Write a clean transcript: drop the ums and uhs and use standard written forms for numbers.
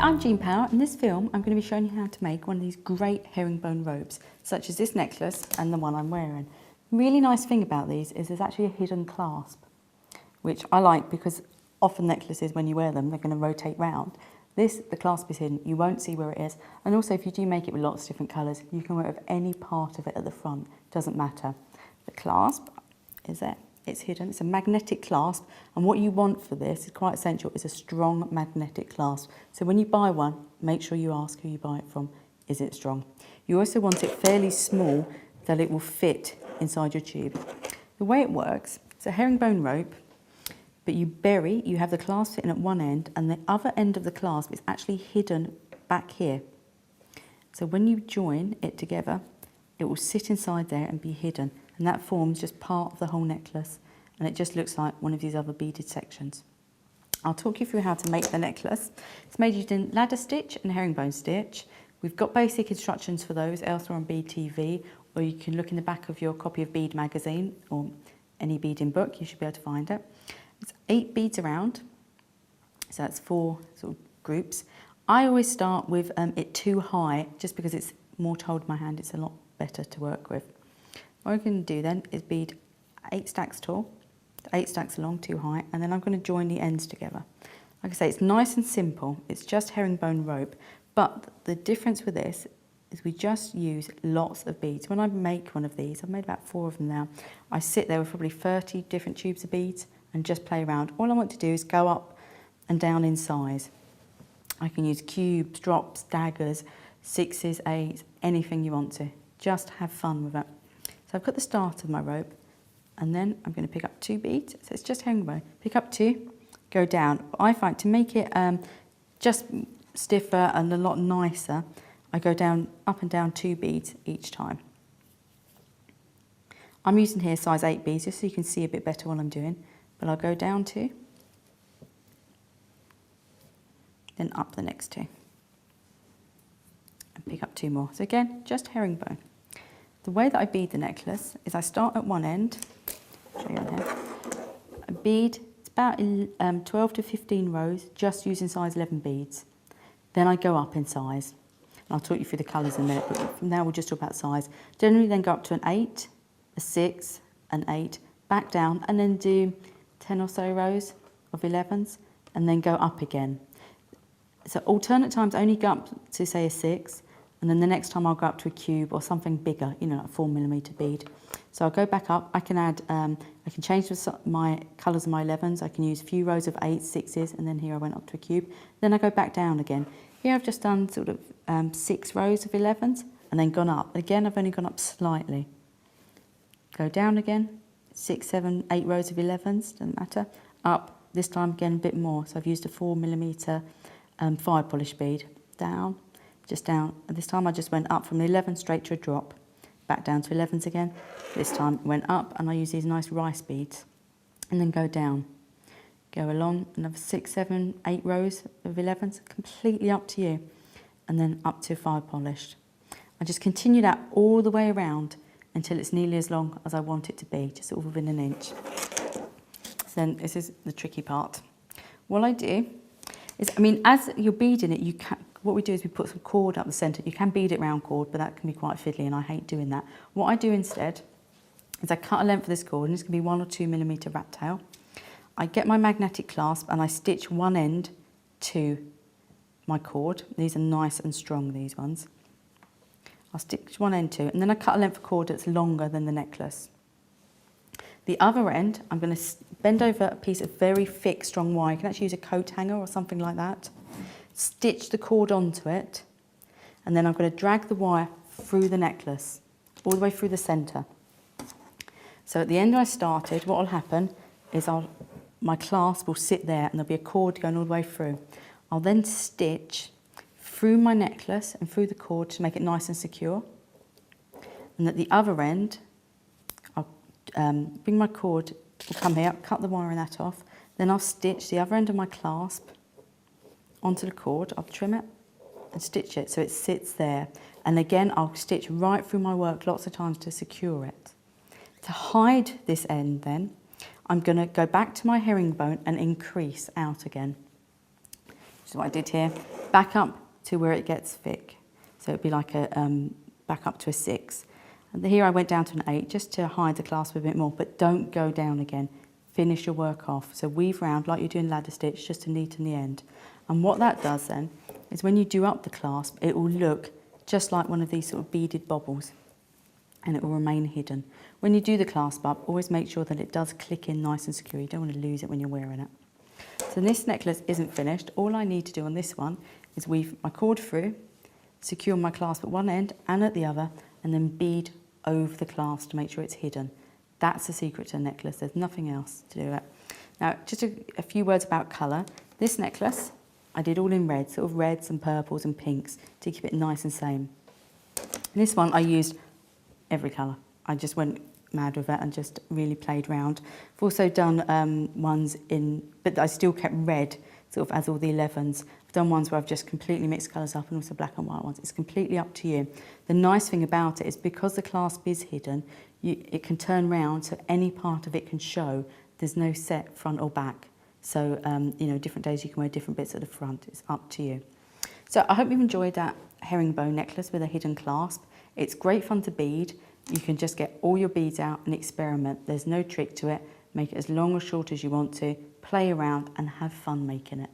I'm Jean Power. In this film I'm going to be showing you how to make one of these great herringbone robes, such as this necklace and the one I'm wearing. Really nice thing about these is there's actually a hidden clasp, which I like because often necklaces, when you wear them, they're going to rotate round. This, the clasp is hidden, you won't see where it is, and also if you do make it with lots of different colours, you can wear it with any part of it at the front, doesn't matter. The clasp is there, it's hidden, it's a magnetic clasp, and what you want for this is quite essential, is a strong magnetic clasp. So when you buy one, make sure you ask who you buy it from, is it strong? You also want it fairly small that it will fit inside your tube. The way it works, it's a herringbone rope, but you have the clasp sitting at one end and the other end of the clasp is actually hidden back here. So when you join it together, it will sit inside there and be hidden, and that forms just part of the whole necklace, and it just looks like one of these other beaded sections. I'll talk you through how to make the necklace. It's made using ladder stitch and herringbone stitch. We've got basic instructions for those elsewhere on Bead TV, or you can look in the back of your copy of Bead magazine or any beading book, you should be able to find it. It's 8 beads around, so that's 4 sort of groups. I always start with it too high, just because it's more to hold my hand, it's a lot better to work with. What I'm going to do then is bead 8 stacks tall, 8 stacks long, too high, and then I'm going to join the ends together. Like I say, it's nice and simple, it's just herringbone rope, but the difference with this is we just use lots of beads. When I make one of these, I've made about 4 of them now, I sit there with probably 30 different tubes of beads and just play around. All I want to do is go up and down in size. I can use cubes, drops, daggers, 6s, 8s, anything you want to. Just have fun with it. So I've got the start of my rope, and then I'm going to pick up 2 beads. So it's just herringbone. Pick up 2, go down. I find to make it just stiffer and a lot nicer, I go down, up and down 2 beads each time. I'm using here size 8 beads just so you can see a bit better what I'm doing. But I'll go down 2, then up the next 2, and pick up 2 more. So again, just herringbone. The way that I bead the necklace is I start at one end, I'll show you on here. I bead, it's about 12 to 15 rows, just using size 11 beads. Then I go up in size. And I'll talk you through the colours in a minute, but from now we'll just talk about size. Generally then go up to an 8, a 6, an 8, back down, and then do 10 or so rows of 11s, and then go up again. So alternate times only go up to say a 6, and then the next time I'll go up to a cube or something bigger, you know, like 4mm bead. So I'll go back up, I can add, I can change my colours of my 11s, I can use a few rows of 8s, 6s, and then here I went up to a cube. Then I go back down again. Here I've just done sort of 6 rows of 11s, and then gone up. Again, I've only gone up slightly. Go down again. 6, 7, 8 rows of 11s, doesn't matter. Up, this time again a bit more. So I've used a 4mm 5 polish bead. Down, just down. And this time I just went up from 11 straight to a drop. Back down to 11s again. This time went up and I use these nice rice beads. And then go down. Go along another 6, 7, 8 rows of 11s. Completely up to you. And then up to 5 polished. I just continue that all the way around until it's nearly as long as I want it to be, just sort of within an inch. So then this is the tricky part. What I do is, I mean, as you're beading it, what we do is we put some cord up the centre. You can bead it round cord, but that can be quite fiddly and I hate doing that. What I do instead is I cut a length of this cord, and this can be 1 or 2mm rat tail. I get my magnetic clasp and I stitch one end to my cord. These are nice and strong, these ones. I'll stitch one end to it, and then I cut a length of cord that's longer than the necklace. The other end, I'm going to bend over a piece of very thick, strong wire. You can actually use a coat hanger or something like that. Stitch the cord onto it, and then I'm going to drag the wire through the necklace, all the way through the centre. So at the end I started, what will happen is my clasp will sit there, and there'll be a cord going all the way through. I'll then stitch through my necklace and through the cord to make it nice and secure. And at the other end, I'll bring my cord, will come here, cut the wire and that off, then I'll stitch the other end of my clasp onto the cord, I'll trim it and stitch it so it sits there. And again, I'll stitch right through my work lots of times to secure it. To hide this end then, I'm going to go back to my herringbone and increase out again. is what I did here, back up to where it gets thick. So it'd be like a, back up to a 6. And here I went down to an 8 just to hide the clasp a bit more, but don't go down again. Finish your work off. So weave round like you're doing ladder stitch, just to neaten the end. And what that does then is when you do up the clasp, it will look just like one of these sort of beaded bobbles, and it will remain hidden. When you do the clasp up, always make sure that it does click in nice and secure. You don't want to lose it when you're wearing it. So this necklace isn't finished. All I need to do on this one is weave my cord through, secure my clasp at one end and at the other, and then bead over the clasp to make sure it's hidden. That's the secret to the necklace. There's nothing else to do it. Now, just a few words about colour. This necklace, I did all in red, sort of reds and purples and pinks to keep it nice and same. And this one I used every colour. I just went mad with it and just really played round. I've also done ones in, but I still kept red sort of as all the 11s. I've done ones where I've just completely mixed colours up and also black and white ones. It's completely up to you. The nice thing about it is because the clasp is hidden, it can turn round so any part of it can show. There's no set front or back. So, you know, different days you can wear different bits at the front. It's up to you. So I hope you've enjoyed that herringbone necklace with a hidden clasp. It's great fun to bead. You can just get all your beads out and experiment. There's no trick to it. Make it as long or short as you want to. Play around and have fun making it.